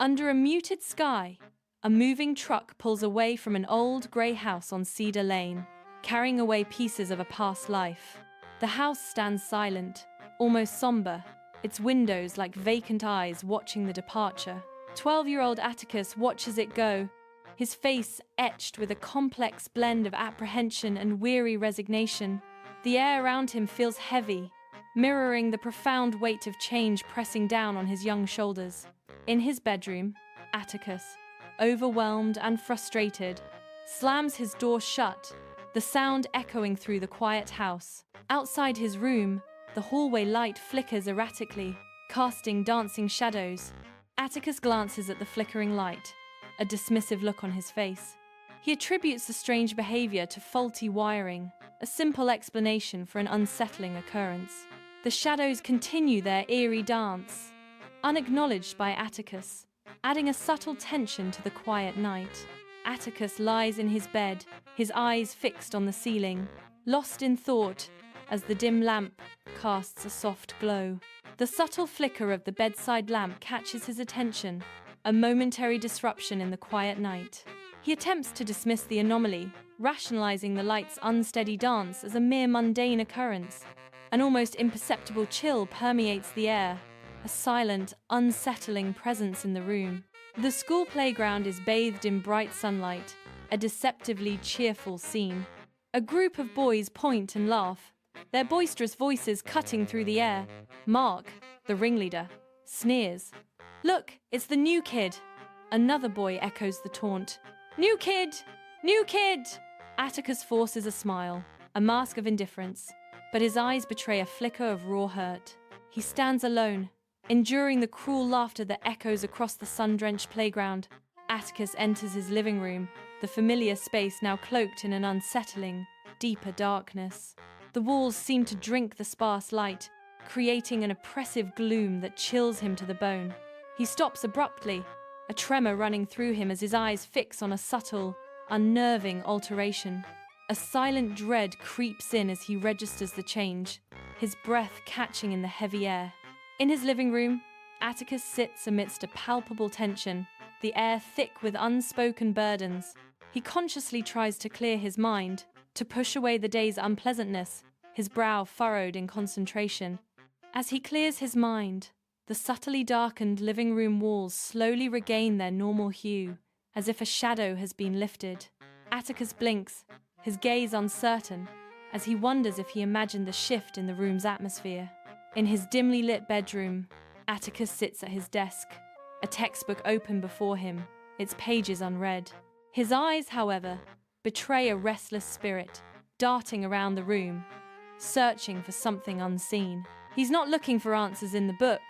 Under a muted sky, a moving truck pulls away from an old grey house on Cedar Lane, carrying away pieces of a past life. The house stands silent, almost somber, its windows like vacant eyes watching the departure. 12-year-old Atticus watches it go, his face etched with a complex blend of apprehension and weary resignation. The air around him feels heavy, mirroring the profound weight of change pressing down on his young shoulders. In his bedroom, Atticus, overwhelmed and frustrated, slams his door shut, the sound echoing through the quiet house. Outside his room, the hallway light flickers erratically, casting dancing shadows. Atticus glances at the flickering light, a dismissive look on his face. He attributes the strange behavior to faulty wiring, a simple explanation for an unsettling occurrence. The shadows continue their eerie dance, unacknowledged by Atticus, adding a subtle tension to the quiet night. Atticus lies in his bed, his eyes fixed on the ceiling, lost in thought as the dim lamp casts a soft glow. The subtle flicker of the bedside lamp catches his attention, a momentary disruption in the quiet night. He attempts to dismiss the anomaly, rationalizing the light's unsteady dance as a mere mundane occurrence. An almost imperceptible chill permeates the air, a silent, unsettling presence in the room. The school playground is bathed in bright sunlight, a deceptively cheerful scene. A group of boys point and laugh, their boisterous voices cutting through the air. Mark, the ringleader, sneers. "Look, it's the new kid." Another boy echoes the taunt. "New kid! New kid!" Atticus forces a smile, a mask of indifference, but his eyes betray a flicker of raw hurt. He stands alone, enduring the cruel laughter that echoes across the sun-drenched playground. Atticus enters his living room, the familiar space now cloaked in an unsettling, deeper darkness. The walls seem to drink the sparse light, creating an oppressive gloom that chills him to the bone. He stops abruptly, a tremor running through him as his eyes fix on a subtle, unnerving alteration. A silent dread creeps in as he registers the change, his breath catching in the heavy air. In his living room, Atticus sits amidst a palpable tension, the air thick with unspoken burdens. He consciously tries to clear his mind, to push away the day's unpleasantness, his brow furrowed in concentration. As he clears his mind, the subtly darkened living room walls slowly regain their normal hue, as if a shadow has been lifted. Atticus blinks, his gaze uncertain, as he wonders if he imagined the shift in the room's atmosphere. In his dimly lit bedroom, Atticus sits at his desk, a textbook open before him, its pages unread. His eyes, however, betray a restless spirit, darting around the room, searching for something unseen. He's not looking for answers in the book,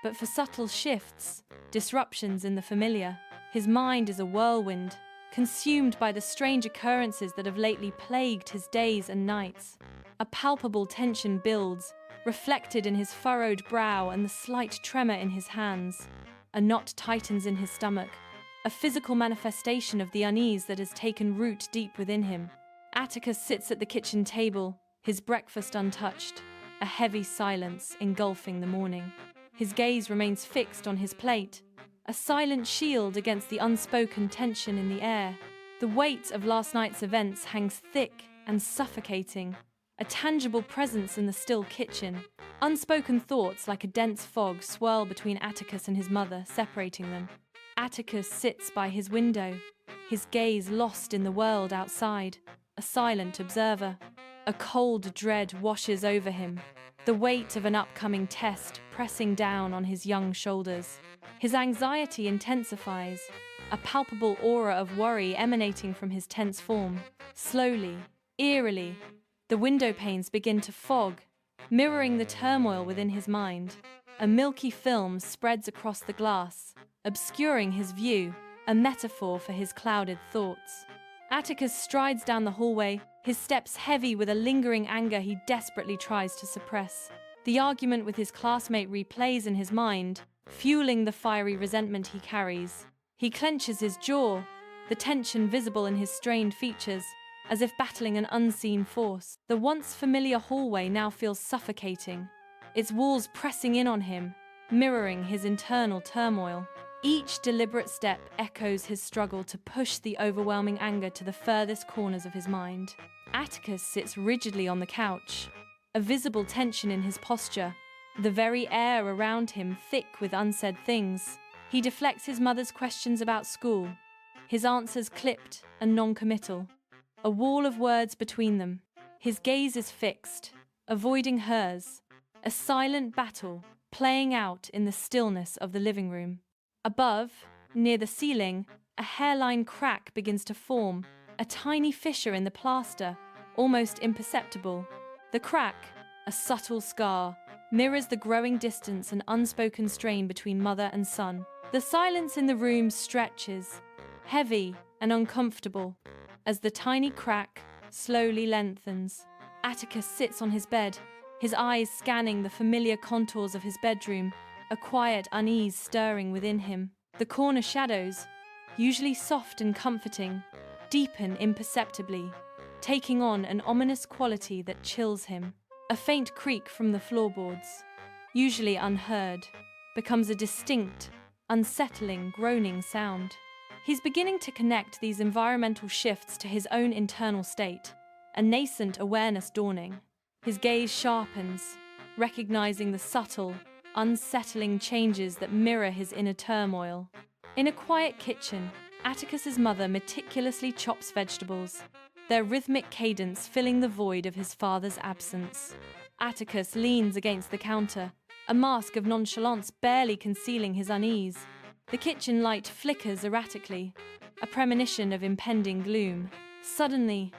but for subtle shifts, disruptions in the familiar. His mind is a whirlwind, consumed by the strange occurrences that have lately plagued his days and nights. A palpable tension builds, reflected in his furrowed brow and the slight tremor in his hands. A knot tightens in his stomach, a physical manifestation of the unease that has taken root deep within him. Atticus sits at the kitchen table, his breakfast untouched, a heavy silence engulfing the morning. His gaze remains fixed on his plate, a silent shield against the unspoken tension in the air. The weight of last night's events hangs thick and suffocating, a tangible presence in the still kitchen. Unspoken thoughts like a dense fog swirl between Atticus and his mother, separating them. Atticus sits by his window, his gaze lost in the world outside, a silent observer. A cold dread washes over him, the weight of an upcoming test pressing down on his young shoulders. His anxiety intensifies, a palpable aura of worry emanating from his tense form. Slowly, eerily, the window panes begin to fog, mirroring the turmoil within his mind. A milky film spreads across the glass, obscuring his view, a metaphor for his clouded thoughts. Atticus strides down the hallway, his steps heavy with a lingering anger he desperately tries to suppress. The argument with his classmate replays in his mind, fueling the fiery resentment he carries. He clenches his jaw, the tension visible in his strained features, as if battling an unseen force. The once familiar hallway now feels suffocating, its walls pressing in on him, mirroring his internal turmoil. Each deliberate step echoes his struggle to push the overwhelming anger to the furthest corners of his mind. Atticus sits rigidly on the couch, a visible tension in his posture, the very air around him thick with unsaid things. He deflects his mother's questions about school, his answers clipped and non-committal, a wall of words between them. His gaze is fixed, avoiding hers, a silent battle playing out in the stillness of the living room. Above, near the ceiling, a hairline crack begins to form, a tiny fissure in the plaster, almost imperceptible. The crack, a subtle scar, mirrors the growing distance and unspoken strain between mother and son. The silence in the room stretches, heavy and uncomfortable, as the tiny crack slowly lengthens. Atticus sits on his bed, his eyes scanning the familiar contours of his bedroom, a quiet unease stirring within him. The corner shadows, usually soft and comforting, deepen imperceptibly, taking on an ominous quality that chills him. A faint creak from the floorboards, usually unheard, becomes a distinct, unsettling, groaning sound. He's beginning to connect these environmental shifts to his own internal state, a nascent awareness dawning. His gaze sharpens, recognizing the subtle, unsettling changes that mirror his inner turmoil. In a quiet kitchen, Atticus's mother meticulously chops vegetables, their rhythmic cadence filling the void of his father's absence. Atticus leans against the counter, a mask of nonchalance barely concealing his unease. The kitchen light flickers erratically, a premonition of impending gloom. Suddenly,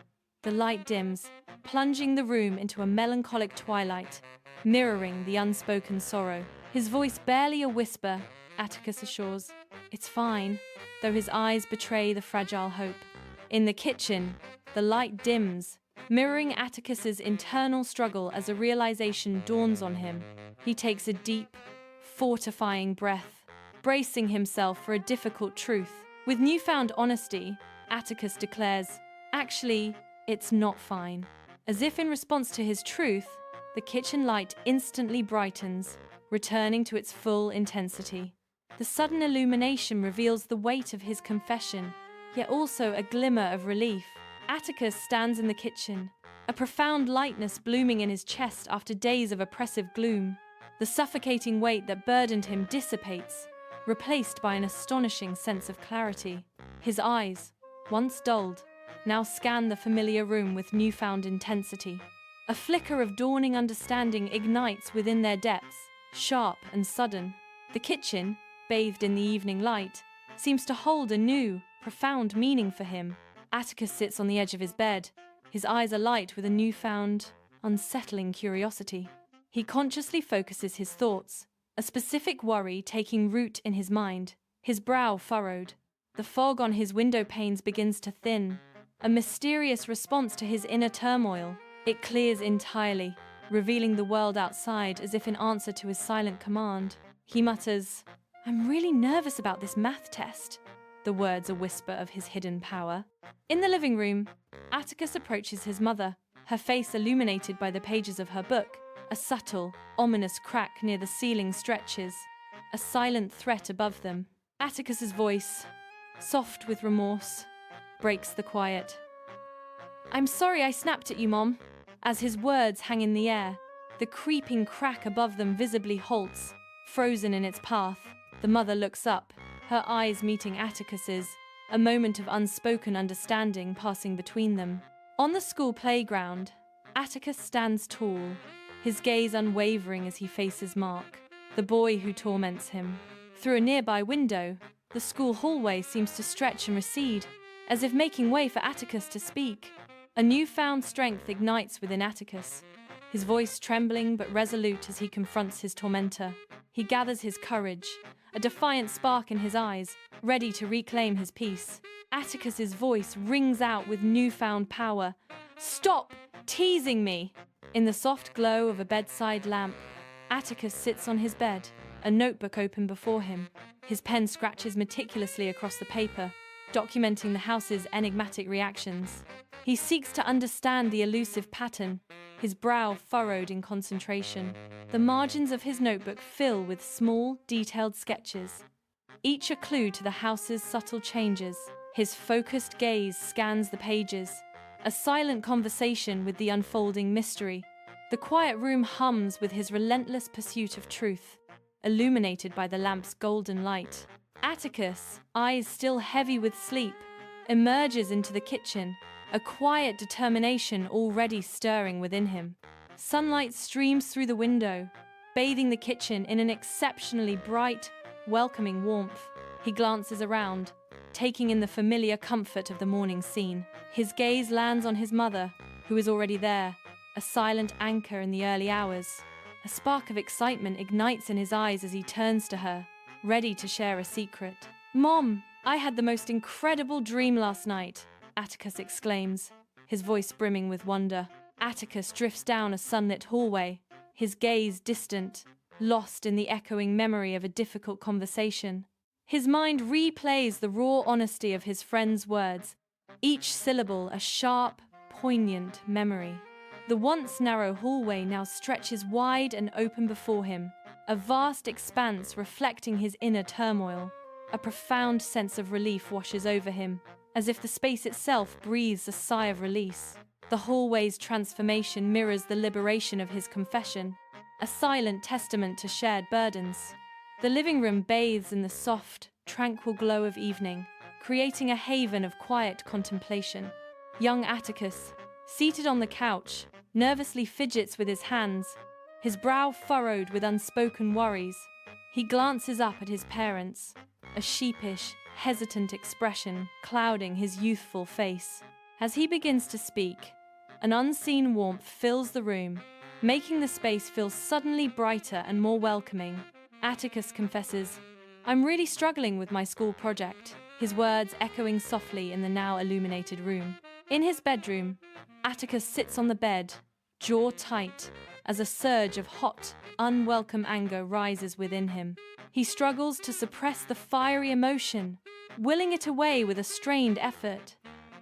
the light dims, plunging the room into a melancholic twilight, mirroring the unspoken sorrow. His voice barely a whisper, Atticus assures. It's fine, though his eyes betray the fragile hope. In the kitchen, the light dims, mirroring Atticus's internal struggle as a realization dawns on him. He takes a deep, fortifying breath, bracing himself for a difficult truth. With newfound honesty, Atticus declares, "Actually, it's not fine." As if in response to his truth, the kitchen light instantly brightens, returning to its full intensity. The sudden illumination reveals the weight of his confession, yet also a glimmer of relief. Atticus stands in the kitchen, a profound lightness blooming in his chest after days of oppressive gloom. The suffocating weight that burdened him dissipates, replaced by an astonishing sense of clarity. His eyes, once dulled, now scan the familiar room with newfound intensity. A flicker of dawning understanding ignites within their depths, sharp and sudden. The kitchen, bathed in the evening light, seems to hold a new, profound meaning for him. Atticus sits on the edge of his bed, his eyes alight with a newfound, unsettling curiosity. He consciously focuses his thoughts, a specific worry taking root in his mind, his brow furrowed. The fog on his window panes begins to thin, a mysterious response to his inner turmoil. It clears entirely, revealing the world outside as if in answer to his silent command. He mutters, "I'm really nervous about this math test," the words a whisper of his hidden power. In the living room, Atticus approaches his mother, her face illuminated by the pages of her book. A subtle, ominous crack near the ceiling stretches, a silent threat above them. Atticus's voice, soft with remorse, breaks the quiet. "I'm sorry I snapped at you, Mom." As his words hang in the air, the creeping crack above them visibly halts, frozen in its path. The mother looks up, her eyes meeting Atticus's, a moment of unspoken understanding passing between them. On the school playground, Atticus stands tall, his gaze unwavering as he faces Mark, the boy who torments him. Through a nearby window, the school hallway seems to stretch and recede, as if making way for Atticus to speak. A newfound strength ignites within Atticus, his voice trembling but resolute as he confronts his tormentor. He gathers his courage, a defiant spark in his eyes, ready to reclaim his peace. Atticus's voice rings out with newfound power. "Stop teasing me!" In the soft glow of a bedside lamp, Atticus sits on his bed, a notebook open before him. His pen scratches meticulously across the paper, documenting the house's enigmatic reactions. He seeks to understand the elusive pattern, his brow furrowed in concentration. The margins of his notebook fill with small, detailed sketches, each a clue to the house's subtle changes. His focused gaze scans the pages, a silent conversation with the unfolding mystery. The quiet room hums with his relentless pursuit of truth, illuminated by the lamp's golden light. Atticus, eyes still heavy with sleep, emerges into the kitchen, a quiet determination already stirring within him. Sunlight streams through the window, bathing the kitchen in an exceptionally bright, welcoming warmth. He glances around, taking in the familiar comfort of the morning scene. His gaze lands on his mother, who is already there, a silent anchor in the early hours. A spark of excitement ignites in his eyes as he turns to her, ready to share a secret. "Mom, I had the most incredible dream last night," Atticus exclaims, his voice brimming with wonder. Atticus drifts down a sunlit hallway, his gaze distant, lost in the echoing memory of a difficult conversation. His mind replays the raw honesty of his friend's words, each syllable a sharp, poignant memory. The once narrow hallway now stretches wide and open before him, a vast expanse reflecting his inner turmoil. A profound sense of relief washes over him, as if the space itself breathes a sigh of release. The hallway's transformation mirrors the liberation of his confession, a silent testament to shared burdens. The living room bathes in the soft, tranquil glow of evening, creating a haven of quiet contemplation. Young Atticus, seated on the couch, nervously fidgets with his hands, his brow furrowed with unspoken worries. He glances up at his parents, a sheepish, hesitant expression clouding his youthful face. As he begins to speak, an unseen warmth fills the room, making the space feel suddenly brighter and more welcoming. Atticus confesses, "I'm really struggling with my school project," his words echoing softly in the now illuminated room. In his bedroom, Atticus sits on the bed, jaw tight, as a surge of hot, unwelcome anger rises within him. He struggles to suppress the fiery emotion, willing it away with a strained effort.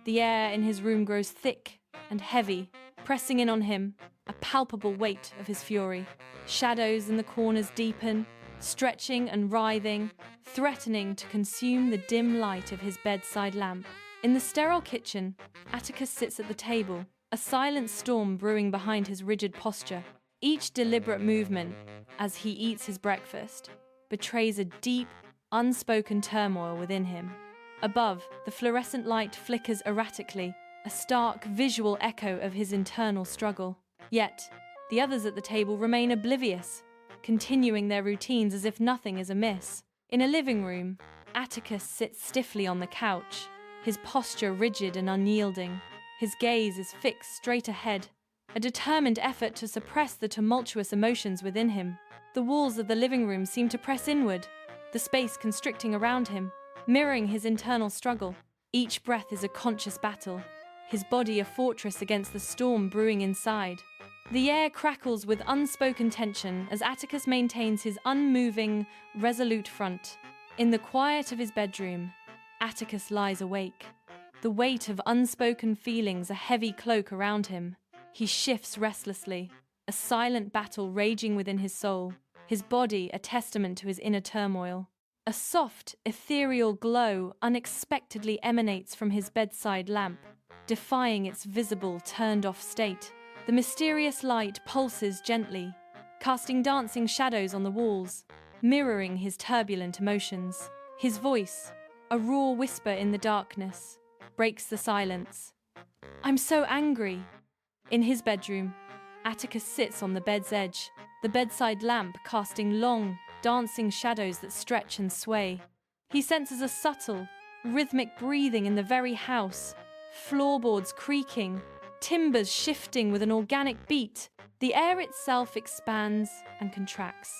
The air in his room grows thick and heavy, pressing in on him, a palpable weight of his fury. Shadows in the corners deepen, stretching and writhing, threatening to consume the dim light of his bedside lamp. In the sterile kitchen, Atticus sits at the table, a silent storm brewing behind his rigid posture. Each deliberate movement, as he eats his breakfast, betrays a deep, unspoken turmoil within him. Above, the fluorescent light flickers erratically, a stark visual echo of his internal struggle. Yet, the others at the table remain oblivious, continuing their routines as if nothing is amiss. In a living room, Atticus sits stiffly on the couch, his posture rigid and unyielding. His gaze is fixed straight ahead, a determined effort to suppress the tumultuous emotions within him. The walls of the living room seem to press inward, the space constricting around him, mirroring his internal struggle. Each breath is a conscious battle, his body a fortress against the storm brewing inside. The air crackles with unspoken tension as Atticus maintains his unmoving, resolute front. In the quiet of his bedroom, Atticus lies awake, the weight of unspoken feelings a heavy cloak around him. He shifts restlessly, a silent battle raging within his soul, his body a testament to his inner turmoil. A soft, ethereal glow unexpectedly emanates from his bedside lamp, defying its visible, turned-off state. The mysterious light pulses gently, casting dancing shadows on the walls, mirroring his turbulent emotions. His voice, a raw whisper in the darkness, breaks the silence. "I'm so angry." In his bedroom, Atticus sits on the bed's edge, the bedside lamp casting long, dancing shadows that stretch and sway. He senses a subtle, rhythmic breathing in the very house, floorboards creaking, timbers shifting with an organic beat. The air itself expands and contracts,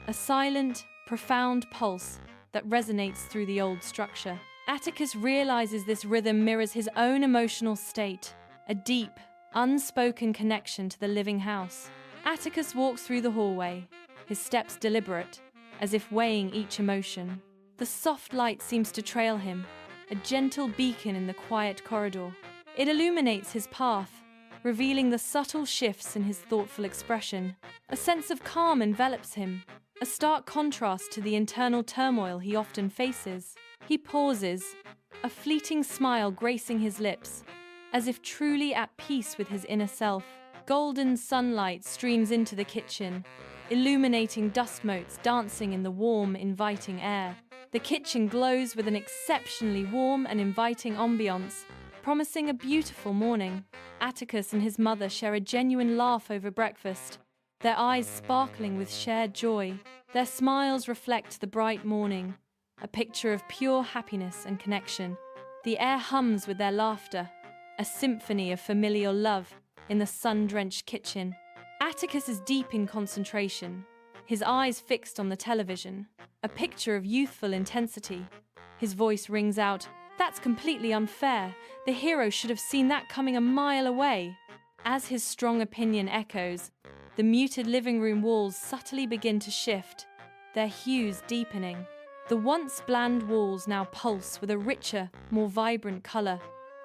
a silent, profound pulse that resonates through the old structure. Atticus realizes this rhythm mirrors his own emotional state, a deep, unspoken connection to the living house. Atticus walks through the hallway, his steps deliberate, as if weighing each emotion. The soft light seems to trail him, a gentle beacon in the quiet corridor. It illuminates his path, revealing the subtle shifts in his thoughtful expression. A sense of calm envelops him, a stark contrast to the internal turmoil he often faces. He pauses, a fleeting smile gracing his lips, as if truly at peace with his inner self. Golden sunlight streams into the kitchen, illuminating dust motes dancing in the warm, inviting air. The kitchen glows with an exceptionally warm and inviting ambiance, promising a beautiful morning. Atticus and his mother share a genuine laugh over breakfast, their eyes sparkling with shared joy. Their smiles reflect the bright morning, a picture of pure happiness and connection. The air hums with their laughter, a symphony of familial love in the sun-drenched kitchen. Atticus is deep in concentration, his eyes fixed on the television, a picture of youthful intensity. His voice rings out, "That's completely unfair. The hero should have seen that coming a mile away." As his strong opinion echoes, the muted living room walls subtly begin to shift, their hues deepening. The once bland walls now pulse with a richer, more vibrant color,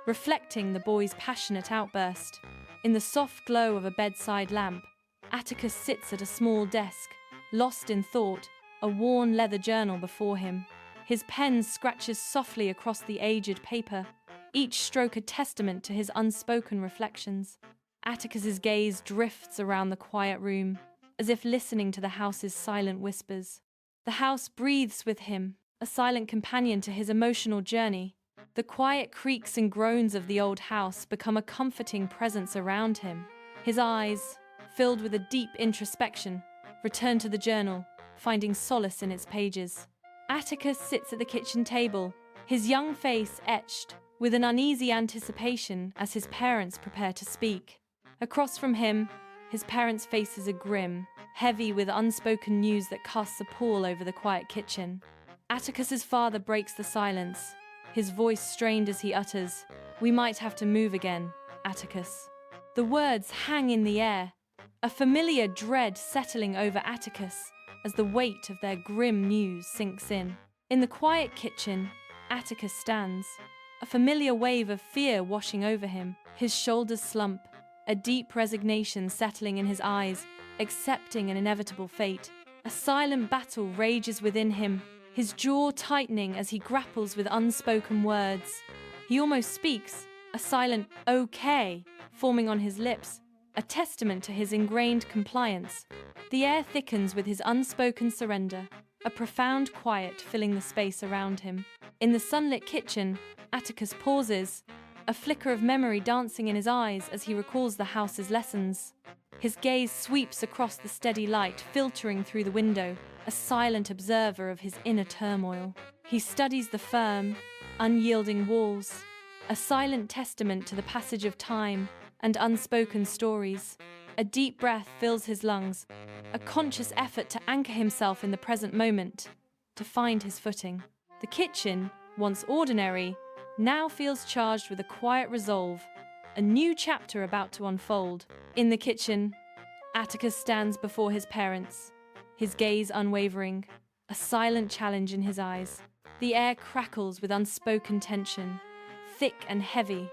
reflecting the boy's passionate outburst. In the soft glow of a bedside lamp, Atticus sits at a small desk, lost in thought, a worn leather journal before him. His pen scratches softly across the aged paper, each stroke a testament to his unspoken reflections. Atticus's gaze drifts around the quiet room, as if listening to the house's silent whispers. The house breathes with him, a silent companion to his emotional journey. The quiet creaks and groans of the old house become a comforting presence around him. His eyes, filled with a deep introspection, return to the journal, finding solace in its pages. Atticus sits at the kitchen table, his young face etched with an uneasy anticipation as his parents prepare to speak. Across from him, his parents' faces are grim, heavy with unspoken news that casts a pall over the quiet kitchen. Atticus's father breaks the silence, his voice strained as he utters, "We might have to move again, Atticus." The words hang in the air, a familiar dread settling over Atticus as the weight of their grim news sinks in. In the quiet kitchen, Atticus stands, a familiar wave of fear washing over him. His shoulders slump, a deep resignation settling in his eyes, accepting an inevitable fate. A silent battle rages within him, his jaw tightening as he grapples with unspoken words. He almost speaks, a silent "okay" forming on his lips, a testament to his ingrained compliance. The air thickens with his unspoken surrender, a profound quiet filling the space around him. In the sunlit kitchen, Atticus pauses, a flicker of memory dancing in his eyes as he recalls the house's lessons. His gaze sweeps across the steady light filtering through the window, a silent observer of his inner turmoil. He studies the firm, unyielding walls, a silent testament to the passage of time and unspoken stories. A deep breath fills his lungs, a conscious effort to anchor himself in the present moment, to find his footing. The kitchen, once ordinary, now feels charged with a quiet resolve, a new chapter about to unfold. In the kitchen, Atticus stands before his parents, his gaze unwavering, a silent challenge in his eyes. The air crackles with unspoken tension, thick and heavy,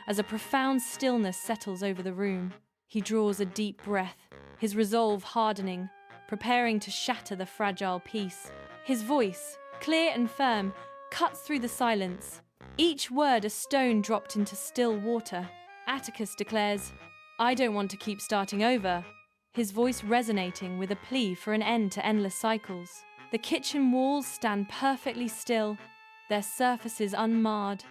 as a profound stillness settles over the room. He draws a deep breath, his resolve hardening, preparing to shatter the fragile peace. His voice, clear and firm, cuts through the silence, each word a stone dropped into still water. Atticus declares, "I don't want to keep starting over," his voice resonating with a plea for an end to endless cycles. The kitchen walls stand perfectly still, their surfaces unmarred,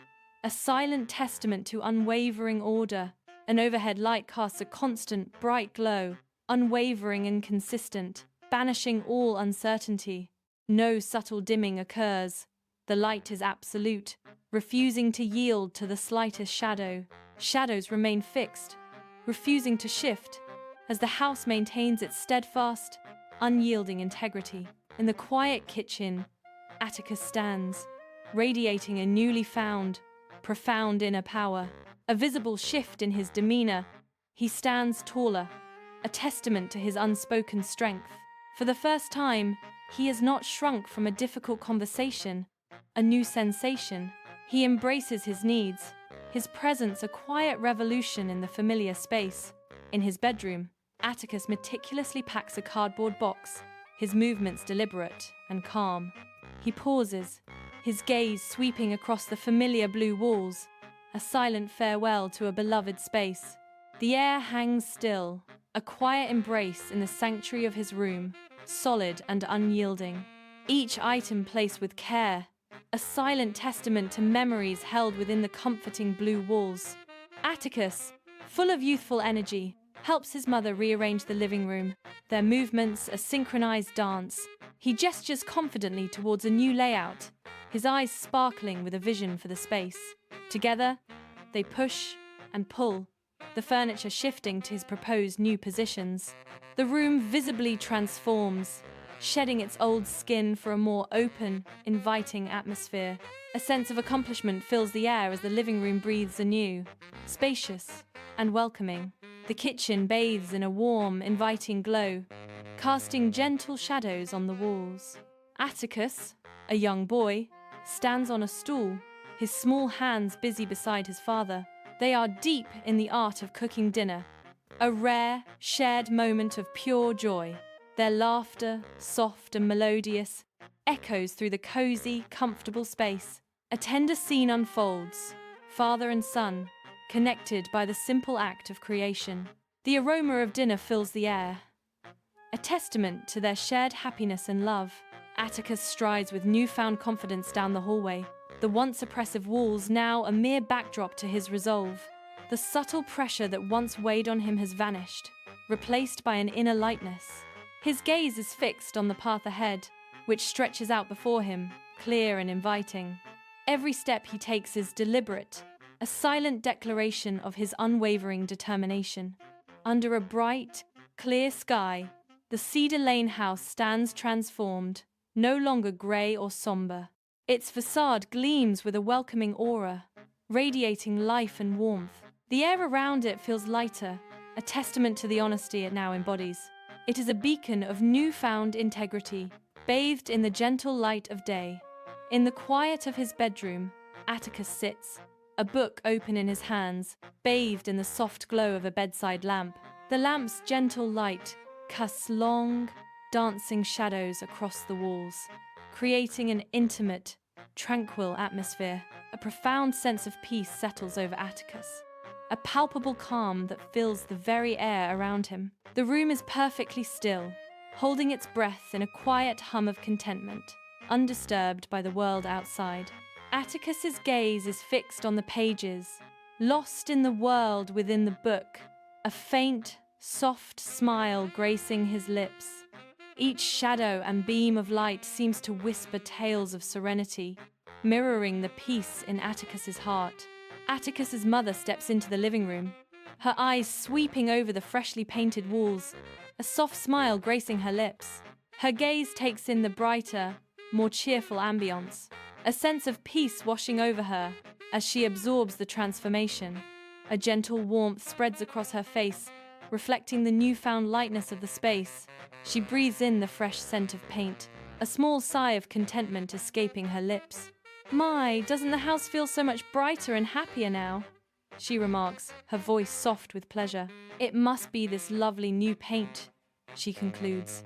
a silent testament to unwavering order. An overhead light casts a constant, bright glow, unwavering and consistent, banishing all uncertainty. No subtle dimming occurs. The light is absolute, refusing to yield to the slightest shadow. Shadows remain fixed, refusing to shift, as the house maintains its steadfast, unyielding integrity. In the quiet kitchen, Atticus stands, radiating a newly found, profound inner power. A visible shift in his demeanor, he stands taller, a testament to his unspoken strength. For the first time, he has not shrunk from a difficult conversation, a new sensation. He embraces his needs, his presence a quiet revolution in the familiar space. In his bedroom, Atticus meticulously packs a cardboard box, his movements deliberate and calm. He pauses, his gaze sweeping across the familiar blue walls, a silent farewell to a beloved space. The air hangs still, a quiet embrace in the sanctuary of his room, solid and unyielding. Each item placed with care, a silent testament to memories held within the comforting blue walls. Atticus, full of youthful energy, helps his mother rearrange the living room, their movements a synchronized dance. He gestures confidently towards a new layout, his eyes sparkling with a vision for the space. Together, they push and pull, the furniture shifting to his proposed new positions. The room visibly transforms, shedding its old skin for a more open, inviting atmosphere. A sense of accomplishment fills the air as the living room breathes anew, spacious and welcoming. The kitchen bathes in a warm, inviting glow, casting gentle shadows on the walls. Atticus, a young boy, stands on a stool, his small hands busy beside his father. They are deep in the art of cooking dinner, a rare, shared moment of pure joy. Their laughter, soft and melodious, echoes through the cozy, comfortable space. A tender scene unfolds, father and son, connected by the simple act of creation. The aroma of dinner fills the air, a testament to their shared happiness and love. Atticus strides with newfound confidence down the hallway, the once oppressive walls now a mere backdrop to his resolve. The subtle pressure that once weighed on him has vanished, replaced by an inner lightness. His gaze is fixed on the path ahead, which stretches out before him, clear and inviting. Every step he takes is deliberate, a silent declaration of his unwavering determination. Under a bright, clear sky, the Cedar Lane house stands transformed, no longer grey or somber. Its facade gleams with a welcoming aura, radiating life and warmth. The air around it feels lighter, a testament to the honesty it now embodies. It is a beacon of newfound integrity, bathed in the gentle light of day. In the quiet of his bedroom, Atticus sits, a book open in his hands, bathed in the soft glow of a bedside lamp. The lamp's gentle light casts long, dancing shadows across the walls, creating an intimate, tranquil atmosphere. A profound sense of peace settles over Atticus, a palpable calm that fills the very air around him. The room is perfectly still, holding its breath in a quiet hum of contentment, undisturbed by the world outside. Atticus's gaze is fixed on the pages, lost in the world within the book, a faint, soft smile gracing his lips. Each shadow and beam of light seems to whisper tales of serenity, mirroring the peace in Atticus's heart. Atticus's mother steps into the living room, her eyes sweeping over the freshly painted walls, a soft smile gracing her lips. Her gaze takes in the brighter, more cheerful ambience, a sense of peace washing over her as she absorbs the transformation. A gentle warmth spreads across her face, reflecting the newfound lightness of the space. She breathes in the fresh scent of paint, a small sigh of contentment escaping her lips. "My, doesn't the house feel so much brighter and happier now?" she remarks, her voice soft with pleasure. "It must be this lovely new paint," she concludes,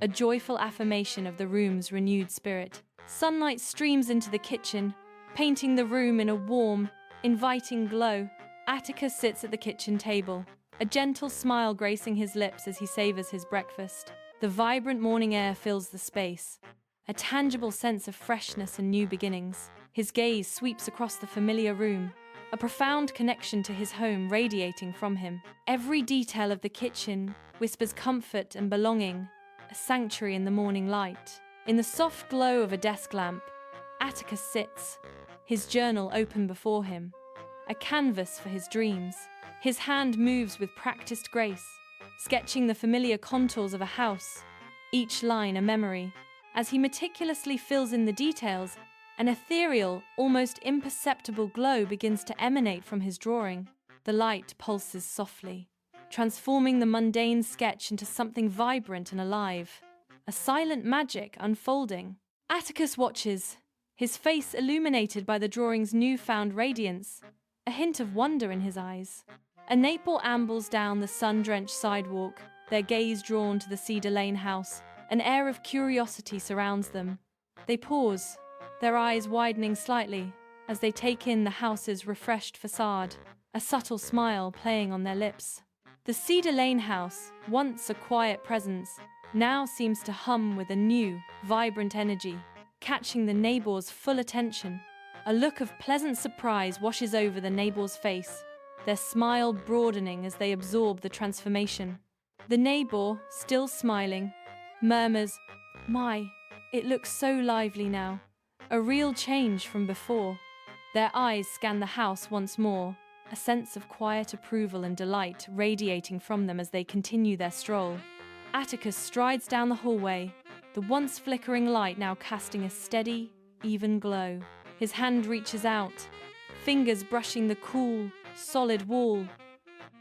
a joyful affirmation of the room's renewed spirit. Sunlight streams into the kitchen, painting the room in a warm, inviting glow. Atticus sits at the kitchen table, a gentle smile gracing his lips as he savors his breakfast. The vibrant morning air fills the space, a tangible sense of freshness and new beginnings. His gaze sweeps across the familiar room, a profound connection to his home radiating from him. Every detail of the kitchen whispers comfort and belonging, a sanctuary in the morning light. In the soft glow of a desk lamp, Atticus sits, his journal open before him, a canvas for his dreams. His hand moves with practiced grace, sketching the familiar contours of a house, each line a memory. As he meticulously fills in the details, an ethereal, almost imperceptible glow begins to emanate from his drawing. The light pulses softly, transforming the mundane sketch into something vibrant and alive, a silent magic unfolding. Atticus watches, his face illuminated by the drawing's newfound radiance, a hint of wonder in his eyes. A neighbor ambles down the sun-drenched sidewalk, their gaze drawn to the Cedar Lane house, An air of curiosity surrounds them. They pause, their eyes widening slightly as they take in the house's refreshed facade, a subtle smile playing on their lips. The Cedar Lane house, once a quiet presence, now seems to hum with a new, vibrant energy, catching the neighbor's full attention. A look of pleasant surprise washes over the neighbor's face, their smile broadening as they absorb the transformation. The neighbor, still smiling, murmurs, "My, it looks so lively now. A real change from before." Their eyes scan the house once more, a sense of quiet approval and delight radiating from them as they continue their stroll. Atticus strides down the hallway, the once flickering light now casting a steady, even glow. His hand reaches out, fingers brushing the cool, solid wall,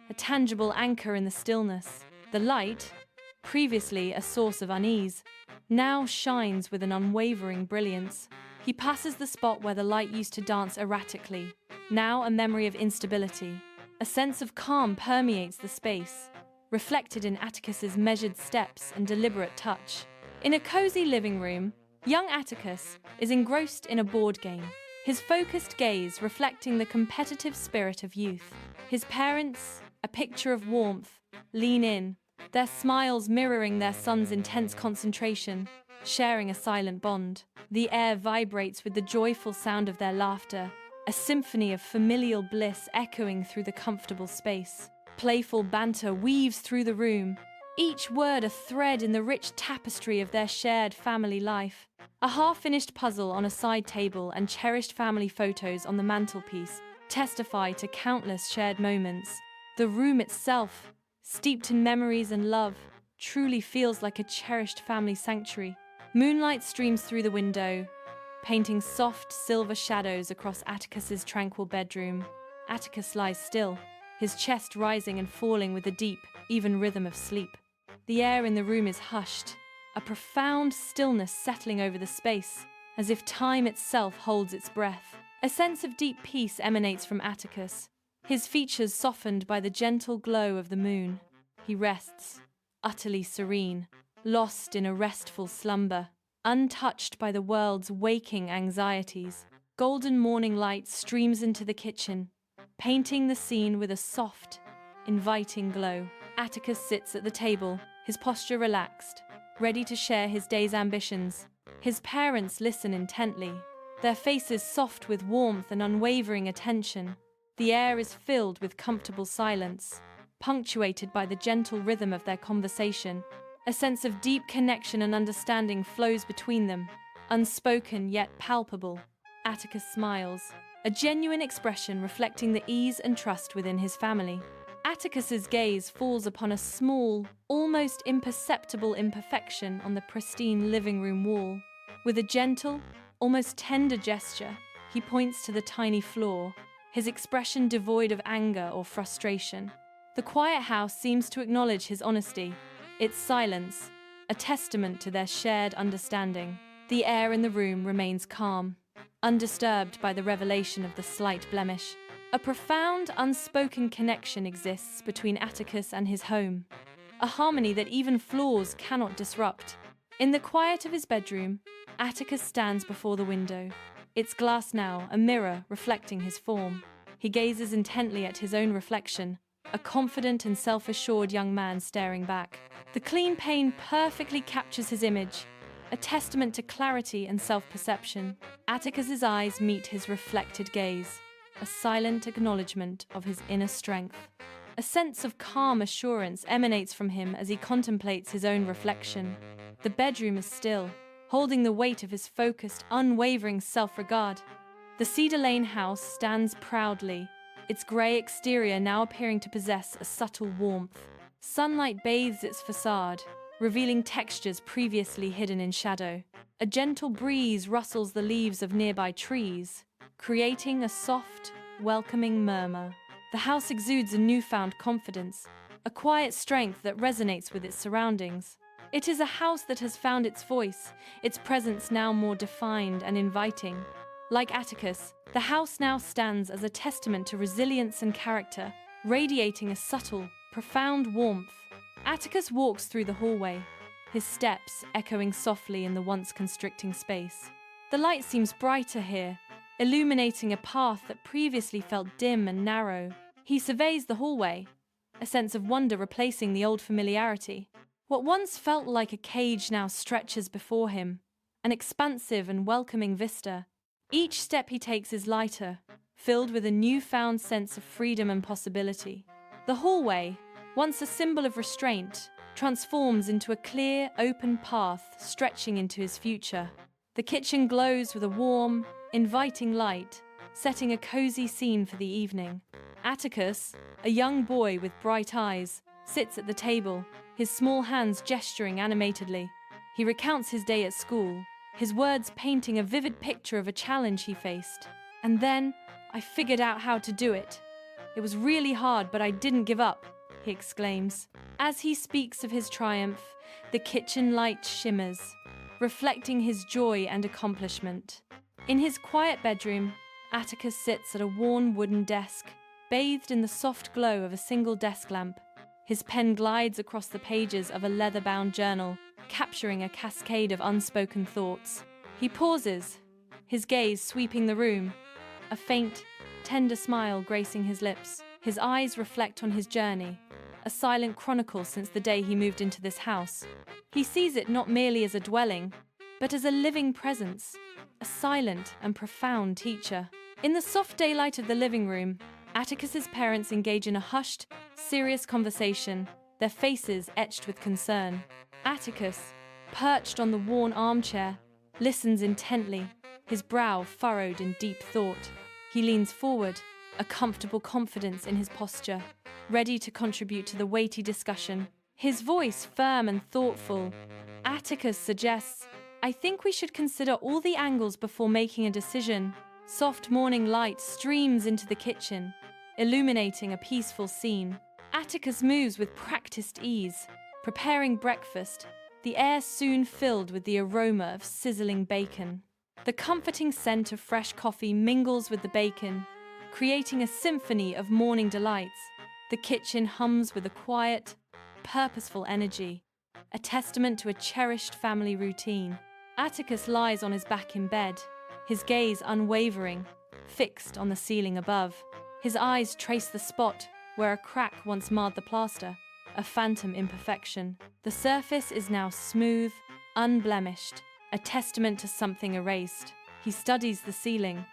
a tangible anchor in the stillness. The light, previously a source of unease, now shines with an unwavering brilliance. He passes the spot where the light used to dance erratically, now a memory of instability. A sense of calm permeates the space, reflected in Atticus's measured steps and deliberate touch. In a cozy living room, young Atticus is engrossed in a board game, his focused gaze reflecting the competitive spirit of youth. His parents, a picture of warmth, lean in, their smiles mirroring their son's intense concentration, sharing a silent bond. The air vibrates with the joyful sound of their laughter, a symphony of familial bliss echoing through the comfortable space. Playful banter weaves through the room, each word a thread in the rich tapestry of their shared family life. A half-finished puzzle on a side table and cherished family photos on the mantelpiece testify to countless shared moments. The room itself, steeped in memories and love, truly feels like a cherished family sanctuary. Moonlight streams through the window, painting soft silver shadows across Atticus's tranquil bedroom. Atticus lies still, his chest rising and falling with the deep, even rhythm of sleep. The air in the room is hushed, a profound stillness settling over the space, as if time itself holds its breath. A sense of deep peace emanates from Atticus, his features softened by the gentle glow of the moon. He rests, utterly serene, lost in a restful slumber, untouched by the world's waking anxieties. Golden morning light streams into the kitchen, painting the scene with a soft, inviting glow. Atticus sits at the table, his posture relaxed, ready to share his day's ambitions. His parents listen intently, their faces soft with warmth and unwavering attention. The air is filled with comfortable silence, punctuated by the gentle rhythm of their conversation. A sense of deep connection and understanding flows between them, unspoken yet palpable. Atticus smiles, a genuine expression reflecting the ease and trust within his family. Atticus's gaze falls upon a small, almost imperceptible imperfection on the pristine living room wall. With a gentle, almost tender gesture, he points to the tiny flaw, his expression devoid of anger or frustration. The quiet house seems to acknowledge his honesty, its silence, a testament to their shared understanding. The air in the room remains calm, undisturbed by the revelation of the slight blemish. A profound, unspoken connection exists between Atticus and his home, a harmony that even flaws cannot disrupt. In the quiet of his bedroom, Atticus stands before the window, its glass now a mirror reflecting his form. He gazes intently at his own reflection, a confident and self-assured young man staring back. The clean pane perfectly captures his image, a testament to clarity and self-perception. Atticus's eyes meet his reflected gaze, a silent acknowledgement of his inner strength. A sense of calm assurance emanates from him as he contemplates his own reflection. The bedroom is still, holding the weight of his focused, unwavering self-regard. The Cedar Lane house stands proudly, its grey exterior now appearing to possess a subtle warmth. Sunlight bathes its facade, revealing textures previously hidden in shadow. A gentle breeze rustles the leaves of nearby trees, creating a soft, welcoming murmur. The house exudes a newfound confidence, a quiet strength that resonates with its surroundings. It is a house that has found its voice, its presence now more defined and inviting. Like Atticus, the house now stands as a testament to resilience and character, radiating a subtle, profound warmth. Atticus walks through the hallway, his steps echoing softly in the once constricting space. The light seems brighter here, illuminating a path that previously felt dim and narrow. He surveys the hallway, a sense of wonder replacing the old familiarity. What once felt like a cage now stretches before him, an expansive and welcoming vista. Each step he takes is lighter, filled with a newfound sense of freedom and possibility. The hallway, once a symbol of restraint, transforms into a clear, open path stretching into his future. The kitchen glows with a warm, inviting light, setting a cozy scene for the evening. Atticus, a young boy with bright eyes, sits at the table, his small hands gesturing animatedly. He recounts his day at school, his words painting a vivid picture of a challenge he faced. "And then, I figured out how to do it. It was really hard, but I didn't give up," he exclaims. As he speaks of his triumph, the kitchen light shimmers, reflecting his joy and accomplishment. In his quiet bedroom, Atticus sits at a worn wooden desk, bathed in the soft glow of a single desk lamp. His pen glides across the pages of a leather-bound journal, capturing a cascade of unspoken thoughts. He pauses, his gaze sweeping the room, a faint, tender smile gracing his lips. His eyes reflect on his journey, a silent chronicle since the day he moved into this house. He sees it not merely as a dwelling, but as a living presence, a silent and profound teacher. In the soft daylight of the living room, Atticus's parents engage in a hushed, serious conversation, their faces etched with concern. Atticus, perched on the worn armchair, listens intently, his brow furrowed in deep thought. He leans forward, a comfortable confidence in his posture, ready to contribute to the weighty discussion. His voice firm and thoughtful, Atticus suggests, "I think we should consider all the angles before making a decision." Soft morning light streams into the kitchen, illuminating a peaceful scene. Atticus moves with practiced ease, preparing breakfast, the air soon filled with the aroma of sizzling bacon. The comforting scent of fresh coffee mingles with the bacon, creating a symphony of morning delights. The kitchen hums with a quiet, purposeful energy, a testament to a cherished family routine. Atticus lies on his back in bed, his gaze unwavering, fixed on the ceiling above. His eyes trace the spot where a crack once marred the plaster, a phantom imperfection. The surface is now smooth, unblemished, a testament to something erased. He studies the ceiling,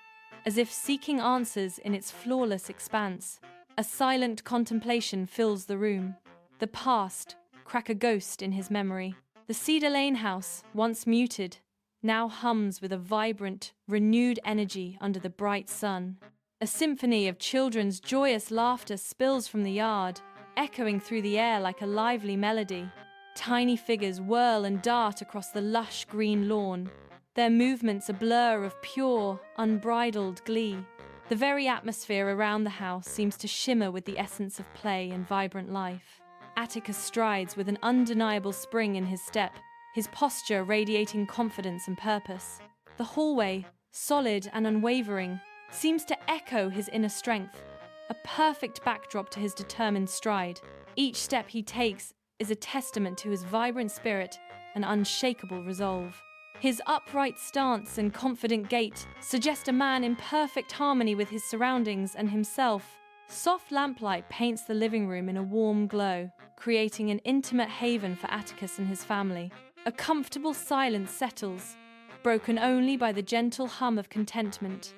as if seeking answers in its flawless expanse. A silent contemplation fills the room. The past crack a ghost in his memory. The Cedar Lane house, once muted, now hums with a vibrant, renewed energy under the bright sun. A symphony of children's joyous laughter spills from the yard, echoing through the air like a lively melody. Tiny figures whirl and dart across the lush green lawn, their movements a blur of pure, unbridled glee. The very atmosphere around the house seems to shimmer with the essence of play and vibrant life. Atticus strides with an undeniable spring in his step, his posture radiating confidence and purpose. The hallway, solid and unwavering, seems to echo his inner strength, a perfect backdrop to his determined stride. Each step he takes is a testament to his vibrant spirit and unshakable resolve. His upright stance and confident gait suggest a man in perfect harmony with his surroundings and himself. Soft lamplight paints the living room in a warm glow, creating an intimate haven for Atticus and his family. A comfortable silence settles, broken only by the gentle hum of contentment,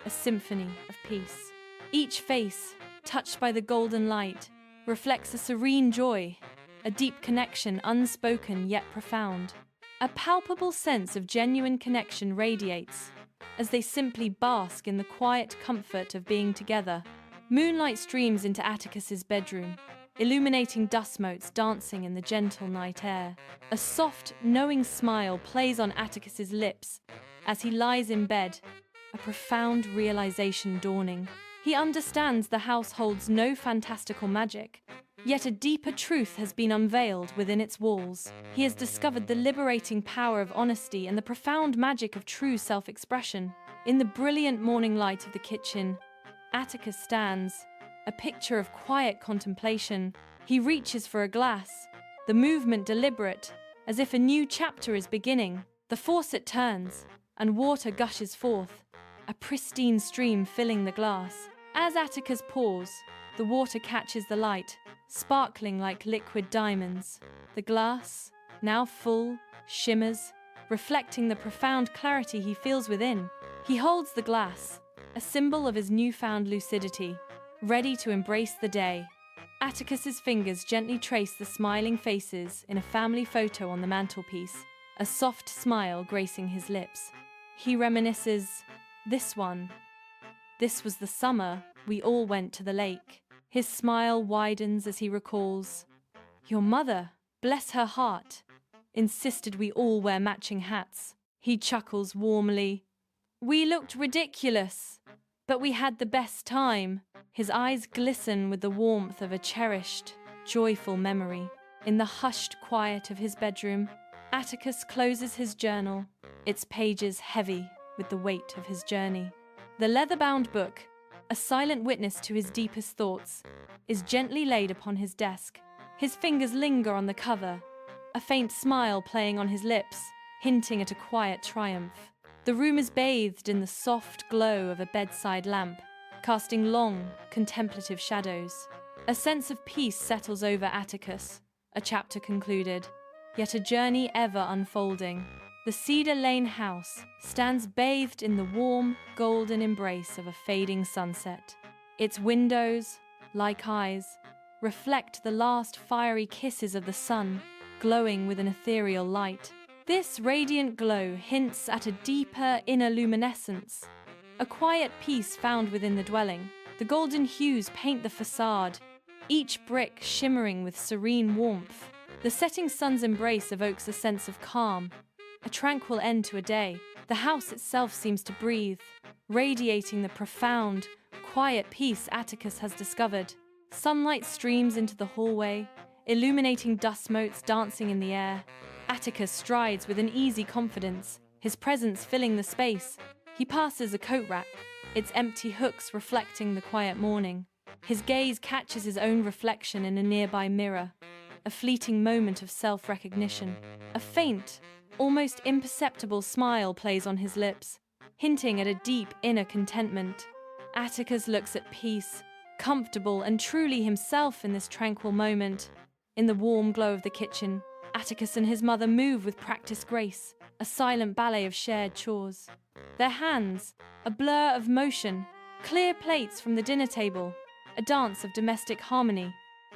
a symphony of peace. Each face, touched by the golden light, reflects a serene joy, a deep connection unspoken yet profound. A palpable sense of genuine connection radiates, as they simply bask in the quiet comfort of being together. Moonlight streams into Atticus's bedroom, illuminating dust motes dancing in the gentle night air. A soft, knowing smile plays on Atticus's lips as he lies in bed, a profound realization dawning. He understands the house holds no fantastical magic, yet a deeper truth has been unveiled within its walls. He has discovered the liberating power of honesty and the profound magic of true self-expression. In the brilliant morning light of the kitchen, Atticus stands, a picture of quiet contemplation. He reaches for a glass, the movement deliberate, As if a new chapter is beginning, the faucet turns, and water gushes forth, a pristine stream filling the glass. As Atticus pours, the water catches the light, sparkling like liquid diamonds. The glass, now full, shimmers, reflecting the profound clarity he feels within. He holds the glass, a symbol of his newfound lucidity, ready to embrace the day. Atticus's fingers gently trace the smiling faces in a family photo on the mantelpiece, a soft smile gracing his lips. He reminisces, "This one. This was the summer we all went to the lake." His smile widens as he recalls, "Your mother, bless her heart, insisted we all wear matching hats." He chuckles warmly. "We looked ridiculous, but we had the best time." His eyes glisten with the warmth of a cherished, joyful memory. In the hushed quiet of his bedroom, Atticus closes his journal, its pages heavy with the weight of his journey. The leather-bound book, a silent witness to his deepest thoughts, is gently laid upon his desk. His fingers linger on the cover, a faint smile playing on his lips, hinting at a quiet triumph. The room is bathed in the soft glow of a bedside lamp, casting long, contemplative shadows. A sense of peace settles over Atticus, a chapter concluded, yet a journey ever unfolding. The Cedar Lane house stands bathed in the warm, golden embrace of a fading sunset. Its windows, like eyes, reflect the last fiery kisses of the sun, glowing with an ethereal light. This radiant glow hints at a deeper inner luminescence, a quiet peace found within the dwelling. The golden hues paint the facade, each brick shimmering with serene warmth. The setting sun's embrace evokes a sense of calm, a tranquil end to a day. The house itself seems to breathe, radiating the profound, quiet peace Atticus has discovered. Sunlight streams into the hallway, illuminating dust motes dancing in the air. Atticus strides with an easy confidence, his presence filling the space. He passes a coat rack, its empty hooks reflecting the quiet morning. His gaze catches his own reflection in a nearby mirror, a fleeting moment of self-recognition. A faint, almost imperceptible smile plays on his lips, hinting at a deep inner contentment. Atticus looks at peace, comfortable and truly himself in this tranquil moment. In the warm glow of the kitchen, Atticus and his mother move with practiced grace, a silent ballet of shared chores. Their hands, a blur of motion, clear plates from the dinner table, a dance of domestic harmony.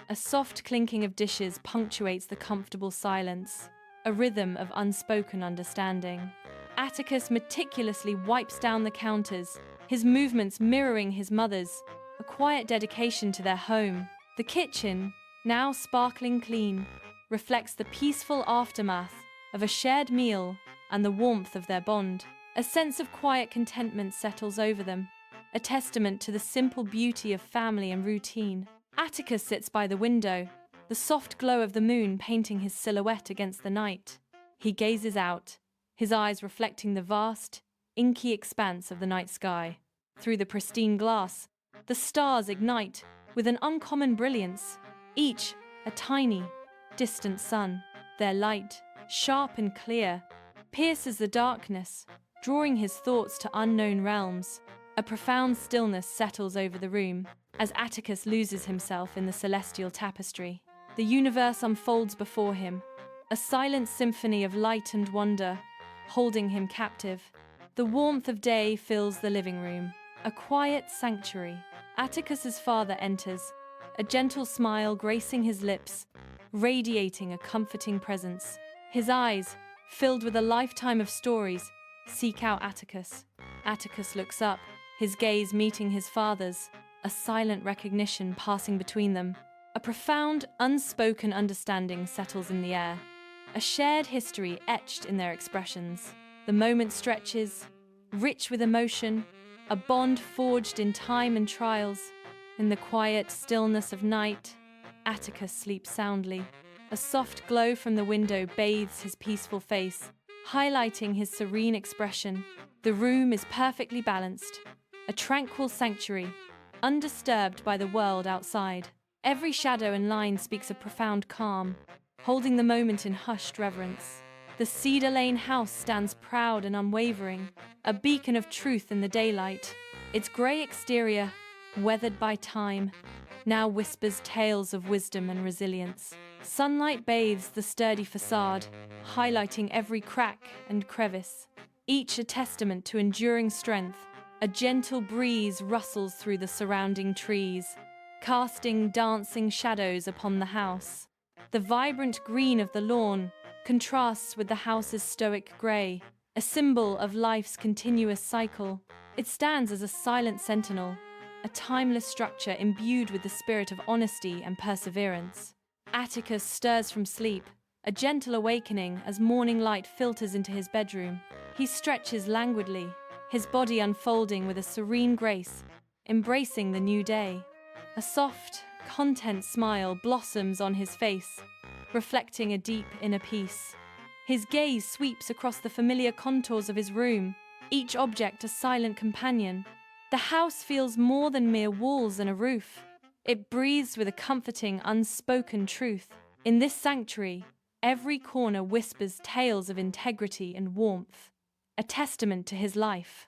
A soft clinking of dishes punctuates the comfortable silence, a rhythm of unspoken understanding. Atticus meticulously wipes down the counters, his movements mirroring his mother's, a quiet dedication to their home. The kitchen, now sparkling clean, reflects the peaceful aftermath of a shared meal and the warmth of their bond. A sense of quiet contentment settles over them, a testament to the simple beauty of family and routine. Atticus sits by the window, the soft glow of the moon painting his silhouette against the night. He gazes out, his eyes reflecting the vast, inky expanse of the night sky. Through the pristine glass, the stars ignite with an uncommon brilliance, each a tiny, distant sun. Their light, sharp and clear, pierces the darkness, drawing his thoughts to unknown realms. A profound stillness settles over the room as Atticus loses himself in the celestial tapestry. The universe unfolds before him, a silent symphony of light and wonder, holding him captive. The warmth of day fills the living room, a quiet sanctuary. Atticus's father enters, a gentle smile gracing his lips, radiating a comforting presence. His eyes, filled with a lifetime of stories, seek out Atticus. Atticus looks up, his gaze meeting his father's, a silent recognition passing between them. A profound, unspoken understanding settles in the air, a shared history etched in their expressions. The moment stretches, rich with emotion, a bond forged in time and trials. In the quiet stillness of night, Atticus sleeps soundly. A soft glow from the window bathes his peaceful face, highlighting his serene expression. The room is perfectly balanced, a tranquil sanctuary, undisturbed by the world outside. Every shadow and line speaks of profound calm, holding the moment in hushed reverence. The Cedar Lane house stands proud and unwavering, a beacon of truth in the daylight. Its gray exterior, weathered by time, now whispers tales of wisdom and resilience. Sunlight bathes the sturdy facade, highlighting every crack and crevice, each a testament to enduring strength. A gentle breeze rustles through the surrounding trees, casting dancing shadows upon the house. The vibrant green of the lawn contrasts with the house's stoic gray, a symbol of life's continuous cycle. It stands as a silent sentinel, a timeless structure imbued with the spirit of honesty and perseverance. Atticus stirs from sleep, a gentle awakening as morning light filters into his bedroom. He stretches languidly, his body unfolding with a serene grace, embracing the new day. A soft, content smile blossoms on his face, reflecting a deep inner peace. His gaze sweeps across the familiar contours of his room, each object a silent companion. The house feels more than mere walls and a roof. It breathes with a comforting, unspoken truth. In this sanctuary, every corner whispers tales of integrity and warmth, a testament to his life.